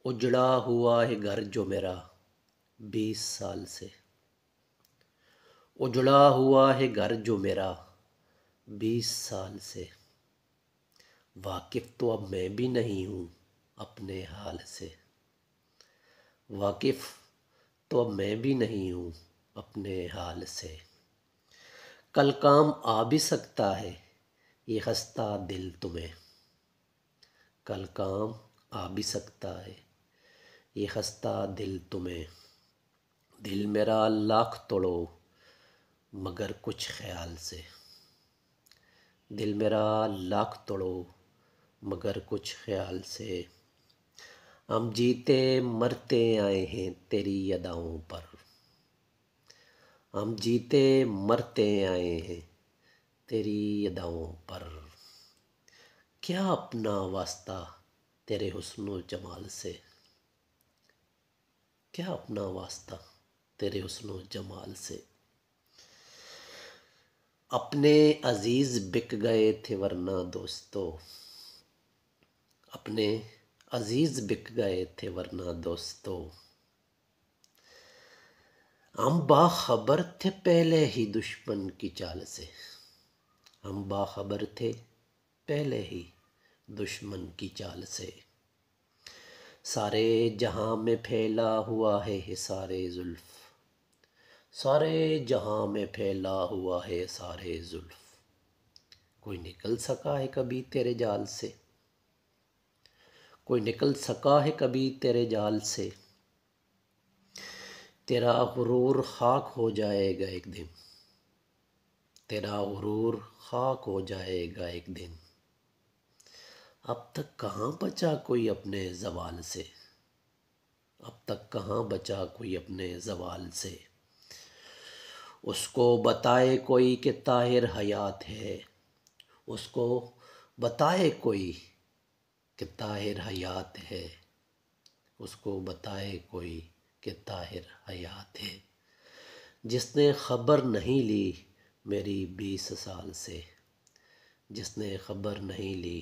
اجڑا ہوا ہے گھر جو میرا 20 سال سے، اجڑا ہوا ہے گھر جو میرا 20 سال سے، واقف تو اب میں بھی نہیں ہوں اپنے حال سے، واقف تو اب میں بھی نہیں ہوں اپنے حال سے، کل کام آ بھی سکتا ہے یہ خستہ دل تمہیں، کل کام آ بھی سکتا ہے یہ خستہ دل تمہیں، دل میرا لاکھ توڑو مگر کچھ خیال سے، دل میرا لاکھ توڑو مگر کچھ خیال سے، ہم جیتے مرتے آئے ہیں تیری اداؤں پر، ہم جیتے مرتے آئے ہیں تیری اداؤں پر، کیا اپنا واسطہ تیرے حسن و جمال سے، کیا اپنا واسطہ تیرے حسن و جمال سے، اپنے عزیز بک گئے تھے ورنہ دوستو، اپنے عزیز بک گئے تھے ورنہ دوستو، ہم باخبر تھے پہلے ہی دشمن کی چال سے، ہم باخبر تھے پہلے ہی دشمن کی چال سے، سارے جہاں میں پھیلا ہوا ہے حصار زلف، سارے جہاں میں پھیلا ہوا ہے حصار زلف، کوئی نکل سکا ہے کبھی تیرے جال سے، کوئی نکل سکا ہے کبھی تیرے جال سے، تیرا غرور خاک ہو جائے گا ایک دن، تیرا غرور خاک ہو جائے گا ایک دن، اب تک کہاں بچا کوئی اپنے زوال سے، اب تک کہاں بچا کوئی اپنے زوال سے، اس کو بتائے کوئی کہ طاہر حیات ہے، اس کو بتائے کوئی کہ طاہر حیات ہے، اس کو بتائے کوئی کہ طاہر حیات ہے، جس نے خبر نہیں لی میری 20 سال سے، جس نے خبر نہیں لی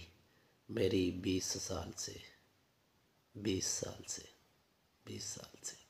میری 20 سال سے، 20 سال سے، 20 سال سے۔